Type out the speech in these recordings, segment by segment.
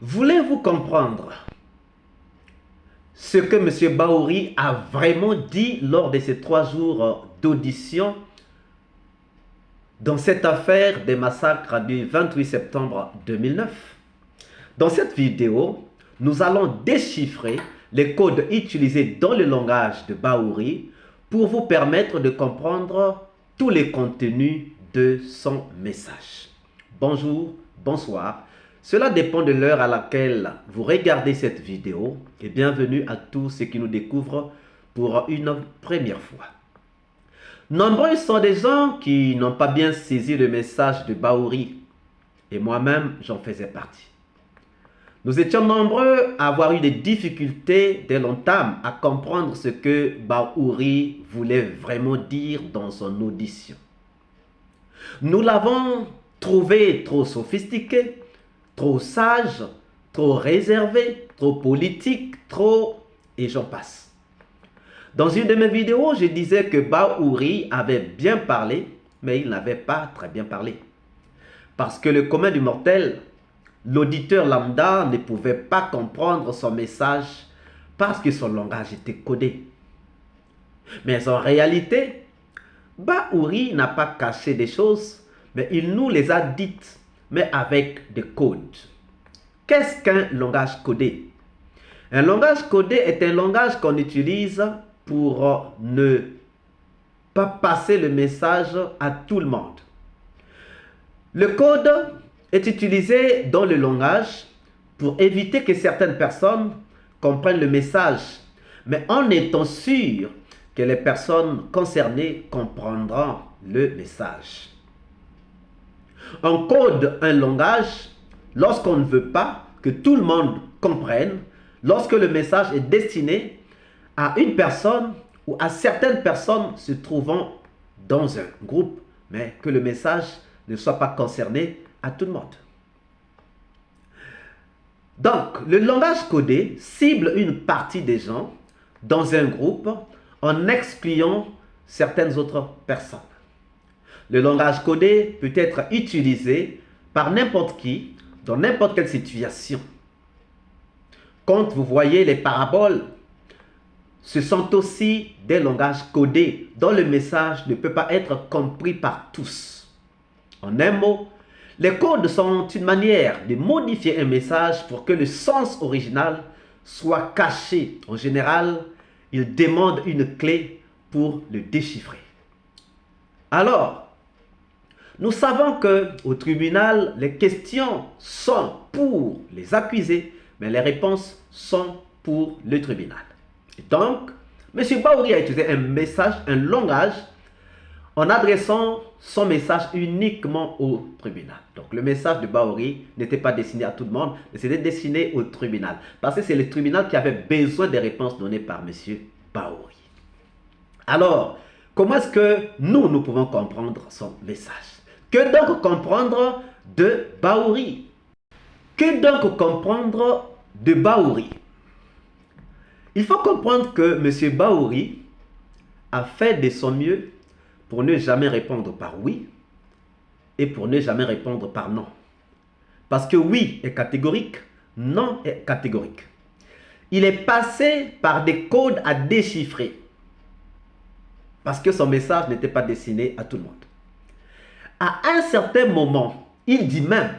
Voulez-vous comprendre ce que M. Bahouri a vraiment dit lors de ces 3 jours d'audition dans cette affaire des massacres du 28 septembre 2009? Dans cette vidéo, nous allons déchiffrer les codes utilisés dans le langage de Bahouri pour vous permettre de comprendre tous les contenus de son message. Bonjour, bonsoir. Cela dépend de l'heure à laquelle vous regardez cette vidéo et bienvenue à tous ceux qui nous découvrent pour une première fois. Nombreux sont des gens qui n'ont pas bien saisi le message de Bahouri et moi-même j'en faisais partie. Nous étions nombreux à avoir eu des difficultés dès l'entame à comprendre ce que Bahouri voulait vraiment dire dans son audition. Nous l'avons trouvé trop sophistiqué, trop sage, trop réservé, trop politique, trop... et j'en passe. Dans une de mes vidéos, je disais que Bahouri avait bien parlé, mais il n'avait pas très bien parlé. Parce que le commun du mortel, l'auditeur lambda ne pouvait pas comprendre son message parce que son langage était codé. Mais en réalité, Bahouri n'a pas caché des choses, mais il nous les a dites, mais avec des codes. Qu'est-ce qu'un langage codé? Un langage codé est un langage qu'on utilise pour ne pas passer le message à tout le monde. Le code est utilisé dans le langage pour éviter que certaines personnes comprennent le message, mais en étant sûr que les personnes concernées comprendront le message. On code un langage lorsqu'on ne veut pas que tout le monde comprenne, lorsque le message est destiné à une personne ou à certaines personnes se trouvant dans un groupe, mais que le message ne soit pas concerné à tout le monde. Donc, le langage codé cible une partie des gens dans un groupe en excluant certaines autres personnes. Le langage codé peut être utilisé par n'importe qui, dans n'importe quelle situation. Quand vous voyez les paraboles, ce sont aussi des langages codés dont le message ne peut pas être compris par tous. En un mot, les codes sont une manière de modifier un message pour que le sens original soit caché. En général, ils demandent une clé pour le déchiffrer. Alors, nous savons qu'au tribunal, les questions sont pour les accusés, mais les réponses sont pour le tribunal. Et donc, M. Bahouri a utilisé un message, un langage, en adressant son message uniquement au tribunal. Donc, le message de Bahouri n'était pas destiné à tout le monde, mais c'était destiné au tribunal. Parce que c'est le tribunal qui avait besoin des réponses données par M. Bahouri. Alors, comment est-ce que nous pouvons comprendre son message? Que donc comprendre de Bahouri? Que donc comprendre de Bahouri? Il faut comprendre que M. Bahouri a fait de son mieux pour ne jamais répondre par oui et pour ne jamais répondre par non. Parce que oui est catégorique, non est catégorique. Il est passé par des codes à déchiffrer parce que son message n'était pas destiné à tout le monde. À un certain moment, il dit même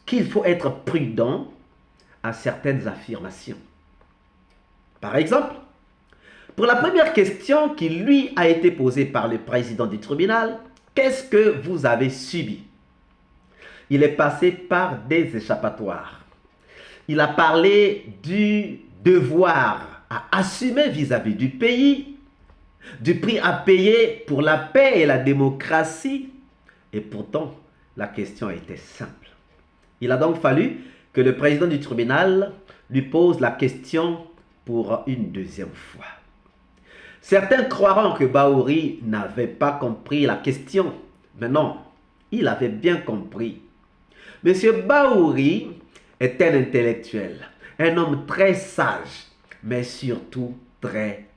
qu'il faut être prudent à certaines affirmations. Par exemple, pour la première question qui lui a été posée par le président du tribunal, qu'est-ce que vous avez subi? Il est passé par des échappatoires. Il a parlé du devoir à assumer vis-à-vis du pays, du prix à payer pour la paix et la démocratie. Et pourtant, la question était simple. Il a donc fallu que le président du tribunal lui pose la question pour une deuxième fois. Certains croiront que Bahouri n'avait pas compris la question, mais non, il avait bien compris. Monsieur Bahouri est un intellectuel, un homme très sage, mais surtout très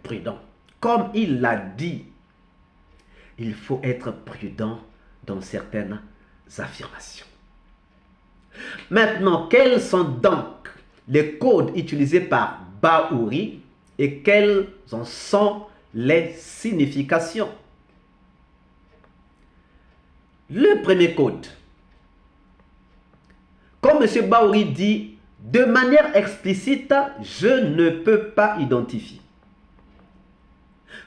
prudent. Comme il l'a dit, il faut être prudent dans certaines affirmations. Maintenant, quels sont donc les codes utilisés par Bahouri et quelles en sont les significations? Le premier code, comme M. Bahouri dit, de manière explicite, je ne peux pas identifier.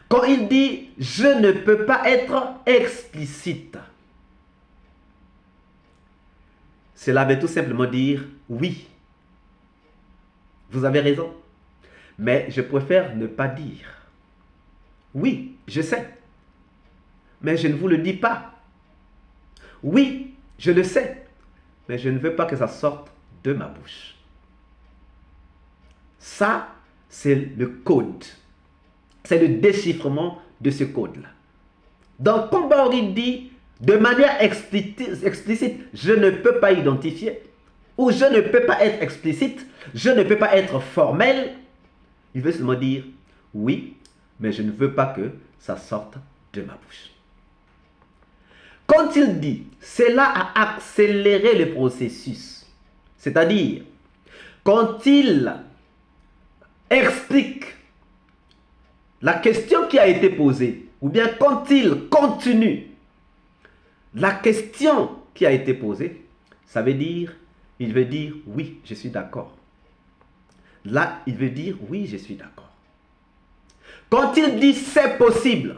Quand il dit je ne peux pas être explicite, cela veut tout simplement dire oui. Vous avez raison. Mais je préfère ne pas dire. Oui, je sais. Mais je ne vous le dis pas. Oui, je le sais. Mais je ne veux pas que ça sorte de ma bouche. Ça, c'est le code. C'est le déchiffrement de ce code-là. Donc, quand Bahouri dit de manière explicite, je ne peux pas identifier, ou je ne peux pas être explicite, je ne peux pas être formel, il veut seulement dire oui, mais je ne veux pas que ça sorte de ma bouche. Quand il dit cela a accéléré le processus, c'est-à-dire quand il explique la question qui a été posée, ou bien quand il continue la question qui a été posée, ça veut dire, il veut dire oui, je suis d'accord. Là, il veut dire oui, je suis d'accord. Quand il dit c'est possible,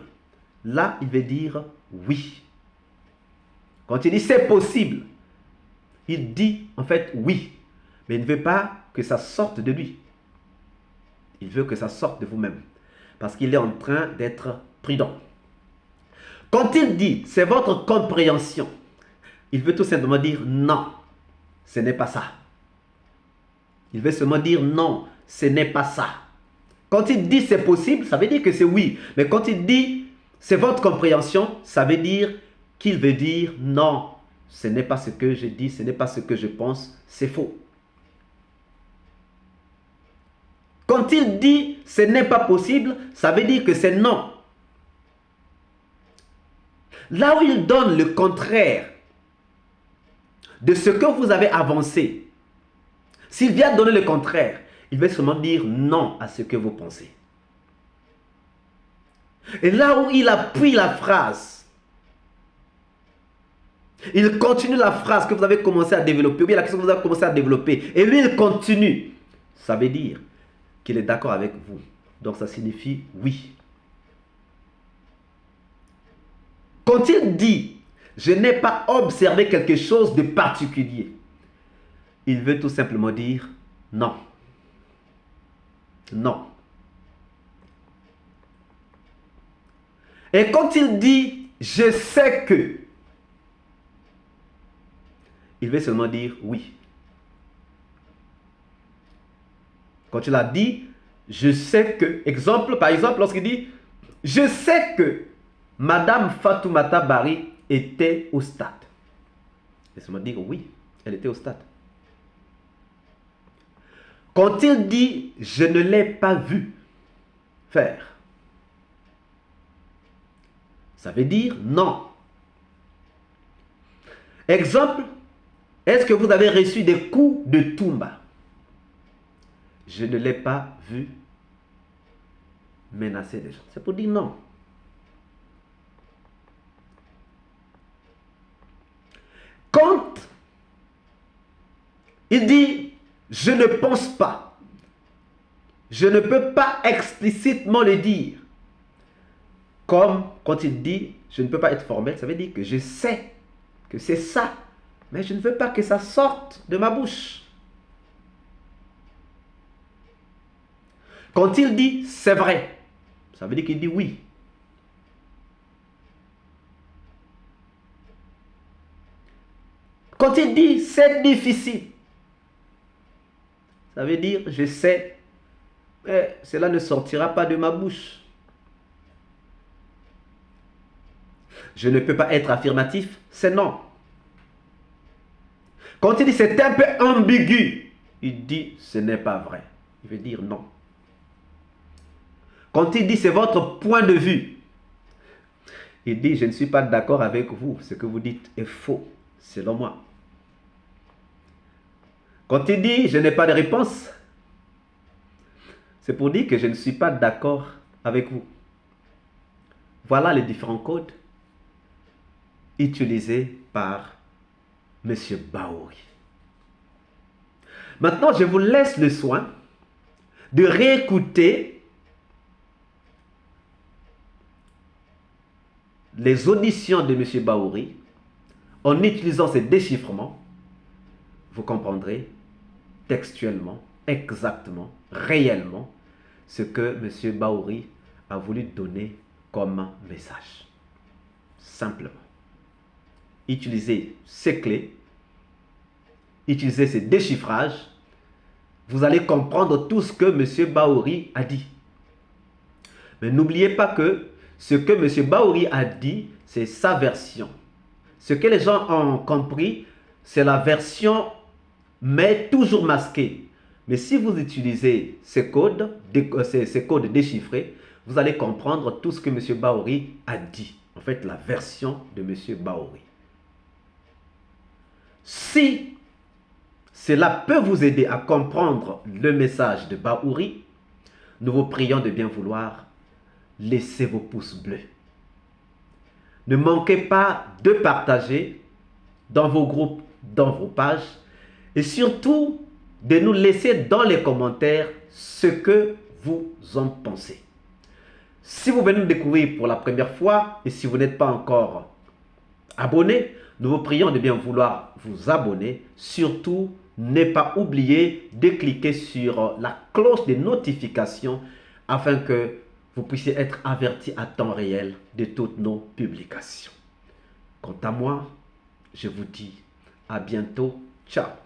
là, il veut dire oui. Quand il dit c'est possible, il dit en fait oui, mais il ne veut pas que ça sorte de lui. Il veut que ça sorte de vous-même, parce qu'il est en train d'être prudent. Quand il dit c'est votre compréhension, il veut tout simplement dire non, ce n'est pas ça. Il veut seulement dire non, ce n'est pas ça. Quand il dit c'est possible, ça veut dire que c'est oui. Mais quand il dit c'est votre compréhension, ça veut dire qu'il veut dire non, ce n'est pas ce que je dis, ce n'est pas ce que je pense, c'est faux. Quand il dit ce n'est pas possible, ça veut dire que c'est non. Là où il donne le contraire de ce que vous avez avancé, s'il vient donner le contraire, il va seulement dire non à ce que vous pensez. Et là où il appuie la phrase, il continue la phrase que vous avez commencé à développer, ou bien la question que vous avez commencé à développer, et lui il continue, ça veut dire qu'il est d'accord avec vous. Donc ça signifie oui. Quand il dit je n'ai pas observé quelque chose de particulier, il veut tout simplement dire non. Non. Et quand il dit je sais que, il veut seulement dire oui. Quand il a dit je sais que, exemple, par exemple, lorsqu'il dit je sais que Madame Fatoumata Bari était au stade. Il veut seulement dire oui, elle était au stade. Quand il dit je ne l'ai pas vu faire, ça veut dire non. Exemple, est-ce que vous avez reçu des coups de Toumba? Je ne l'ai pas vu menacer les gens. C'est pour dire non. Quand il dit je ne pense pas, je ne peux pas explicitement le dire. Comme quand il dit je ne peux pas être formel, ça veut dire que je sais que c'est ça, mais je ne veux pas que ça sorte de ma bouche. Quand il dit c'est vrai, ça veut dire qu'il dit oui. Quand il dit c'est difficile, ça veut dire je sais, mais cela ne sortira pas de ma bouche. Je ne peux pas être affirmatif, c'est non. Quand il dit c'est un peu ambigu, il dit ce n'est pas vrai. Il veut dire non. Quand il dit c'est votre point de vue, il dit je ne suis pas d'accord avec vous. Ce que vous dites est faux, selon moi. Quand il dit je n'ai pas de réponse, c'est pour dire que je ne suis pas d'accord avec vous. Voilà les différents codes utilisés par M. Bahouri. Maintenant, je vous laisse le soin de réécouter les auditions de M. Bahouri en utilisant ces déchiffrements. Vous comprendrez textuellement, exactement, réellement, ce que M. Bahouri a voulu donner comme message. Simplement. Utilisez ces clés, utilisez ces déchiffrages, vous allez comprendre tout ce que M. Bahouri a dit. Mais n'oubliez pas que ce que M. Bahouri a dit, c'est sa version. Ce que les gens ont compris, c'est la version, mais toujours masquée. Mais si vous utilisez ces codes déchiffrés, vous allez comprendre tout ce que M. Bahouri a dit. En fait, la version de M. Bahouri. Si cela peut vous aider à comprendre le message de Bahouri, nous vous prions de bien vouloir laisser vos pouces bleus. Ne manquez pas de partager dans vos groupes, dans vos pages, et surtout de nous laisser dans les commentaires ce que vous en pensez. Si vous venez nous découvrir pour la première fois et si vous n'êtes pas encore abonné, nous vous prions de bien vouloir vous abonner. Surtout, ne pas oublier de cliquer sur la cloche de notification afin que vous puissiez être averti à temps réel de toutes nos publications. Quant à moi, je vous dis à bientôt. Ciao.